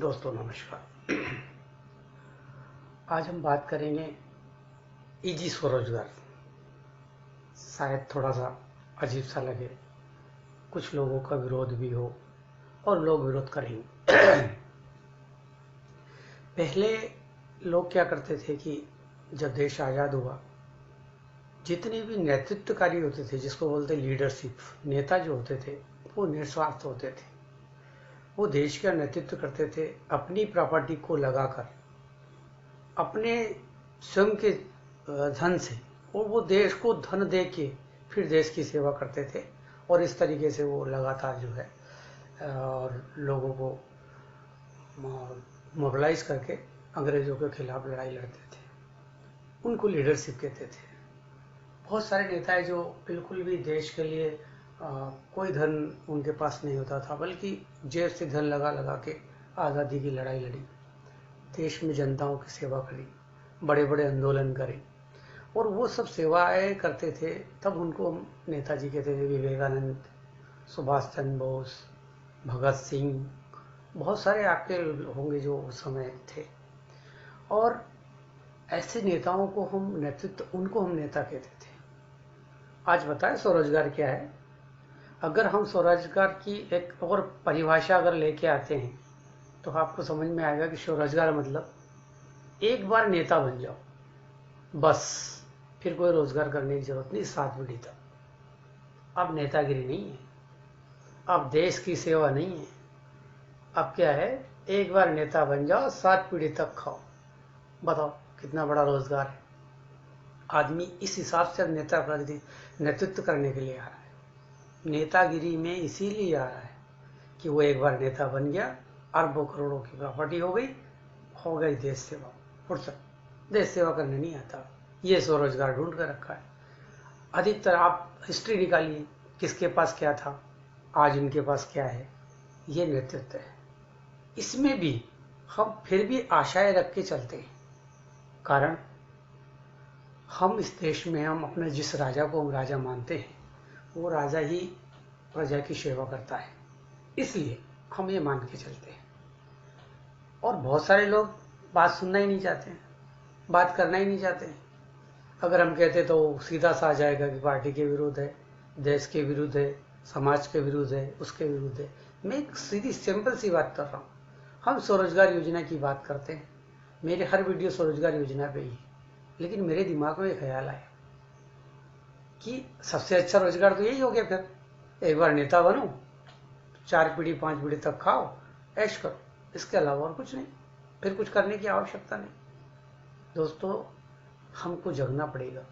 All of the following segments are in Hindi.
दोस्तों नमस्कार। आज हम बात करेंगे इजी स्वरोजगार। शायद थोड़ा सा अजीब सा लगे, कुछ लोगों का विरोध भी हो और लोग विरोध करेंगे। पहले लोग क्या करते थे कि जब देश आज़ाद हुआ, जितने भी नेतृत्व कार्य होते थे, जिसको बोलते लीडरशिप, नेता जो होते थे वो निस्वार्थ होते थे। वो देश का नेतृत्व करते थे अपनी प्रॉपर्टी को लगाकर, अपने स्वयं के धन से, और वो देश को धन दे के फिर देश की सेवा करते थे। और इस तरीके से वो लगातार जो है और लोगों को मोबिलाइज करके अंग्रेज़ों के खिलाफ लड़ाई लड़ते थे। उनको लीडरशिप कहते थे। बहुत सारे नेता है जो बिल्कुल भी देश के लिए कोई धन उनके पास नहीं होता था, बल्कि जेब से धन लगा लगा के आज़ादी की लड़ाई लड़ी, देश में जनताओं की सेवा करी, बड़े बड़े आंदोलन करे। और वो सब सेवाएं करते थे, तब उनको नेताजी कहते थे। विवेकानंद, सुभाष चंद्र बोस, भगत सिंह, बहुत सारे आपके होंगे जो उस समय थे। और ऐसे नेताओं को हम नेतृत्व, उनको हम नेता कहते थे। आज बताएं स्वरोजगार क्या है। अगर हम स्वरोजगार की एक और परिभाषा अगर लेके आते हैं तो आपको समझ में आएगा कि स्वरोजगार मतलब एक बार नेता बन जाओ, बस फिर कोई रोजगार करने की जरूरत नहीं 7 पीढ़ी तक। अब नेतागिरी नहीं है, अब देश की सेवा नहीं है, अब क्या है, एक बार नेता बन जाओ 7 पीढ़ी तक खाओ। बताओ कितना बड़ा रोजगार है। आदमी इस हिसाब से अब नेतृत्व करने के लिए आ रहा है। नेतागिरी में इसीलिए आ रहा है कि वो एक बार नेता बन गया, अरबों करोड़ों की प्रॉपर्टी हो गई देश सेवा, फुर्सत, देश सेवा करने नहीं आता। ये स्वरोजगार ढूंढ कर रखा है। अधिकतर आप हिस्ट्री निकालिए, किसके पास क्या था, आज उनके पास क्या है। ये नेतृत्व है। इसमें भी हम फिर भी आशाएं रख के चलते हैं, कारण हम इस देश में, हम अपने जिस राजा को हम राजा मानते हैं, वो राजा ही प्रजा की सेवा करता है, इसलिए हम ये मान के चलते हैं। और बहुत सारे लोग बात सुनना ही नहीं चाहते हैं, बात करना ही नहीं चाहते हैं। अगर हम कहते तो सीधा सा आ जाएगा कि पार्टी के विरुद्ध है, देश के विरुद्ध है, समाज के विरुद्ध है, उसके विरुद्ध है। मैं एक सीधी सिंपल सी बात कर रहा हूँ। हम स्वरोजगार योजना की बात करते हैं, मेरे हर वीडियो स्वरोजगार योजना पे ही, लेकिन मेरे दिमाग में एक ख्याल आया कि सबसे अच्छा रोजगार तो यही हो गया, फिर एक बार नेता बनो, 4 पीढ़ी 5 पीढ़ी तक खाओ, ऐश करो, इसके अलावा और कुछ नहीं, फिर कुछ करने की आवश्यकता नहीं। दोस्तों, हमको जगना पड़ेगा।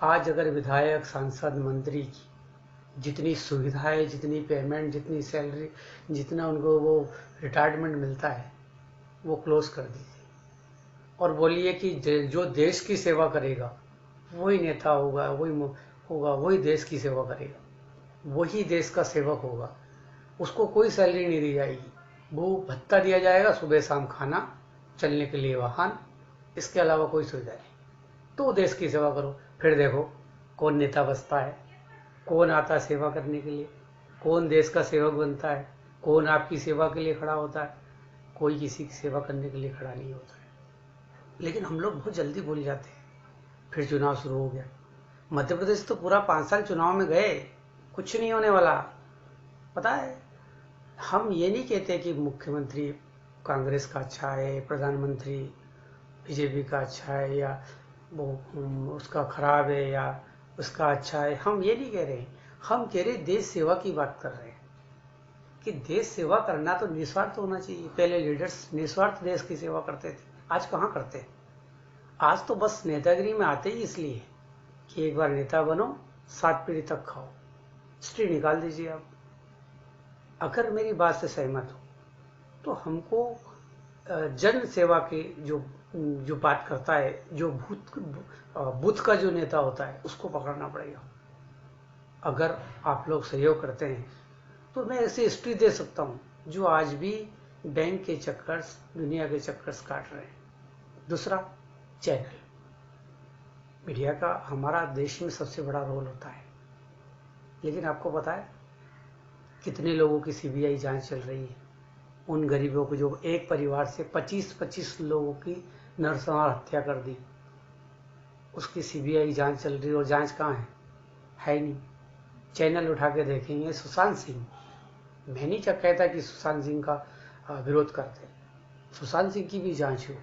आज अगर विधायक, सांसद, मंत्री की जितनी सुविधाएं, जितनी पेमेंट, जितनी सैलरी, जितना उनको वो रिटायरमेंट मिलता है, वो क्लोज कर दीजिए और बोलिए कि जो देश की सेवा करेगा वही नेता होगा, वही देश की सेवा करेगा, वही देश का सेवक होगा। उसको कोई सैलरी नहीं दी जाएगी, वो भत्ता दिया जाएगा, सुबह शाम खाना, चलने के लिए वाहन, इसके अलावा कोई सुविधा नहीं। तो देश की सेवा करो। फिर देखो कौन नेता बचता है, कौन आता है सेवा करने के लिए, कौन देश का सेवक बनता है, कौन आपकी सेवा के लिए खड़ा होता है। कोई किसी की सेवा करने के लिए खड़ा नहीं होता है। लेकिन हम लोग बहुत जल्दी भूल जाते हैं। फिर चुनाव शुरू हो गया। मध्य प्रदेश तो पूरा 5 साल चुनाव में गए, कुछ नहीं होने वाला। पता है, हम ये नहीं कहते कि मुख्यमंत्री कांग्रेस का अच्छा है, प्रधानमंत्री बीजेपी का अच्छा है, या वो उसका खराब है, या उसका अच्छा है। हम ये नहीं कह रहे, हम कह रहे देश सेवा की बात कर रहे हैं कि देश सेवा करना तो निस्वार्थ होना चाहिए। पहले लीडर्स निस्वार्थ देश की सेवा करते थे, आज कहाँ करते हैं। आज तो बस नेतागिरी में आते ही इसलिए कि एक बार नेता बनो, 7 पीढ़ी तक खाओ। हिस्ट्री निकाल दीजिए आप। अगर मेरी बात से सहमत हो तो हमको जन सेवा की जो बात करता है, जो बूथ का जो नेता होता है, उसको पकड़ना पड़ेगा। अगर आप लोग सहयोग करते हैं तो मैं ऐसी हिस्ट्री दे सकता हूँ जो आज भी बैंक के चक्कर्स, दुनिया के चक्कर्स काट रहे हैं। दूसरा, चैनल मीडिया का हमारा देश में सबसे बड़ा रोल होता है। लेकिन आपको पता है कितने लोगों की सीबीआई जांच चल रही है, उन गरीबों को जो एक परिवार से 25-25 लोगों की नरसंहार हत्या कर दी, उसकी सीबीआई जांच चल रही है और जांच कहाँ है ही नहीं। चैनल उठा के देखेंगे सुशांत सिंह, मैं नहीं कहता कि सुशांत सिंह का विरोध करते, सुशांत सिंह की भी जांच हो,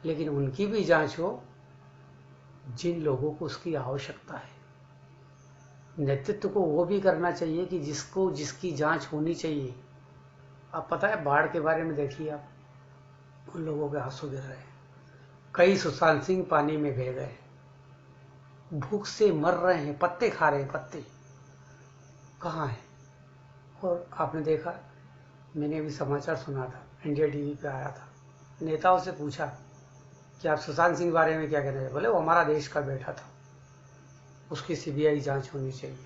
लेकिन उनकी भी जांच हो जिन लोगों को उसकी आवश्यकता है। नेतृत्व को वो भी करना चाहिए कि जिसकी जांच होनी चाहिए। अब पता है बाढ़ के बारे में देखिए आप, उन लोगों के आंसू गिर रहे हैं, कई सुशांत सिंह पानी में बह गए, भूख से मर रहे हैं, पत्ते खा रहे हैं, पत्ते कहाँ है। और आपने देखा, मैंने अभी समाचार सुना था, इंडिया टीवी पे आया था, नेताओं से पूछा कि आप सुशांत सिंह के बारे में क्या कहना चाहिए, बोले वो हमारा देश का बेटा था, उसकी सीबीआई जांच होनी चाहिए।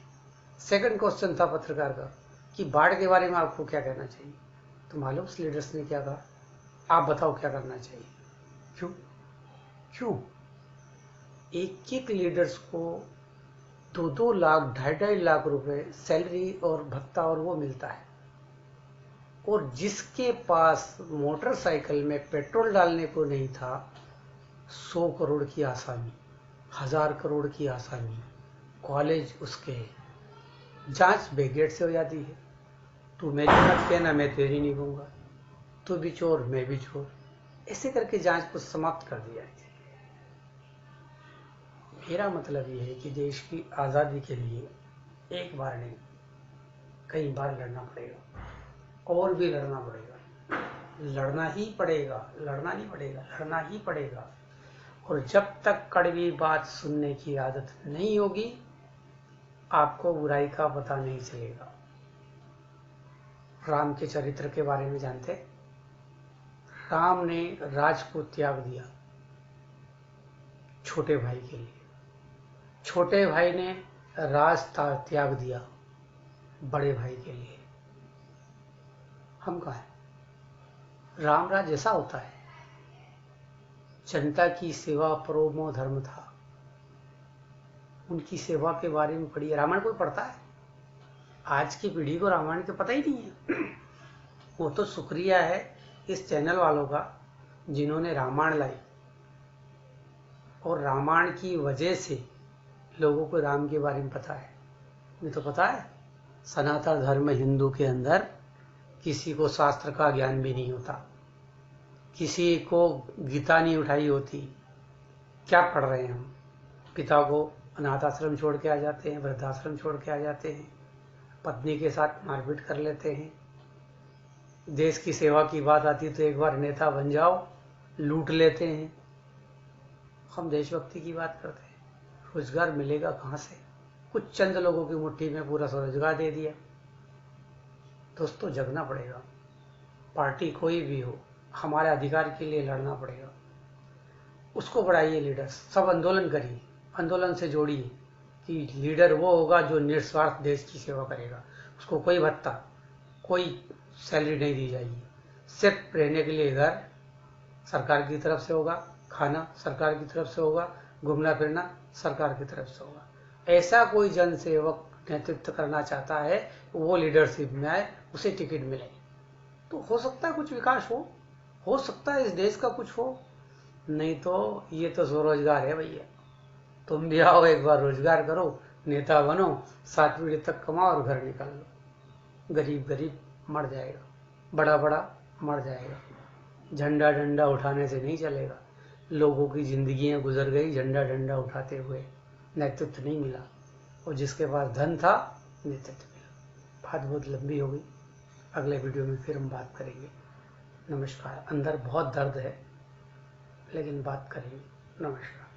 सेकंड क्वेश्चन था पत्रकार का कि बाढ़ के बारे में आपको क्या कहना चाहिए, तो मालूम उस लीडर्स ने क्या कहा, आप बताओ क्या करना चाहिए। क्यों एक एक लीडर्स को 2-2 लाख 2.5 लाख रुपए सैलरी और भत्ता और वो मिलता है, और जिसके पास मोटरसाइकिल में पेट्रोल डालने को नहीं था, 100 करोड़ की आसामी, 1000 करोड़ की आसामी, कॉलेज उसके, जांच बेगेट से हो जाती है। तू मेरी मत कहना, मैं तेरी नहीं कहूंगा, तू भी चोर मैं भी चोर, ऐसे करके जांच को समाप्त कर दिया है। मेरा मतलब ये है कि देश की आज़ादी के लिए एक बार नहीं कई बार लड़ना पड़ेगा, और भी लड़ना पड़ेगा, लड़ना ही पड़ेगा, लड़ना नहीं पड़ेगा, लड़ना ही पड़ेगा। और जब तक कड़वी बात सुनने की आदत नहीं होगी, आपको बुराई का पता नहीं चलेगा। राम के चरित्र के बारे में जानते, राम ने राज को त्याग दिया छोटे भाई के लिए, छोटे भाई ने राज त्याग दिया बड़े भाई के लिए। हम कहा है, राम राज ऐसा होता है, जनता की सेवा परमो धर्म था, उनकी सेवा के बारे में पढ़िए। रामायण कोई पढ़ता है? आज की पीढ़ी को रामायण के पता ही नहीं है। वो तो शुक्रिया है इस चैनल वालों का जिन्होंने रामायण लाई, और रामायण की वजह से लोगों को राम के बारे में पता है। नहीं तो पता है, सनातन धर्म हिंदू के अंदर किसी को शास्त्र का ज्ञान भी नहीं होता, किसी को गीता नहीं उठाई होती। क्या पढ़ रहे हैं हम? पिता को अनाथ आश्रम छोड़ के आ जाते हैं, वृद्धाश्रम छोड़ के आ जाते हैं, पत्नी के साथ मारपीट कर लेते हैं। देश की सेवा की बात आती तो एक बार नेता बन जाओ, लूट लेते हैं। हम देशभक्ति की बात करते हैं, रोजगार मिलेगा कहाँ से? कुछ चंद लोगों की मुट्ठी में पूरा स्वरोजगार दे दिया। दोस्तों जगना पड़ेगा, पार्टी कोई भी हो, हमारे अधिकार के लिए लड़ना पड़ेगा। उसको बढ़ाइए लीडर्स, सब आंदोलन करिए, आंदोलन से जोड़िए कि लीडर वो होगा जो निस्वार्थ देश की सेवा करेगा। उसको कोई भत्ता, कोई सैलरी नहीं दी जाएगी, सिर्फ रहने के लिए घर सरकार की तरफ से होगा, खाना सरकार की तरफ से होगा, घूमना फिरना सरकार की तरफ से होगा। ऐसा कोई जनसेवक नेतृत्व करना चाहता है, वो लीडरशिप में आए, उसे टिकट मिले, तो हो सकता है कुछ विकास हो सकता है इस देश का कुछ हो। नहीं तो ये तो स्वरोजगार है भैया, तुम भी आओ एक बार रोजगार करो, नेता बनो, 7 पीढ़ी तक कमाओ और घर निकाल लो। गरीब गरीब मर जाएगा, बड़ा बड़ा मर जाएगा। झंडा डंडा उठाने से नहीं चलेगा। लोगों की जिंदगियां गुजर गई झंडा डंडा उठाते हुए, नेतृत्व नहीं मिला, और जिसके पास धन था नेतृत्व मिला। बात बहुत लंबी हो गई, अगले वीडियो में फिर हम बात करेंगे। नमस्कार। अंदर बहुत दर्द है लेकिन बात करेंगे। नमस्कार।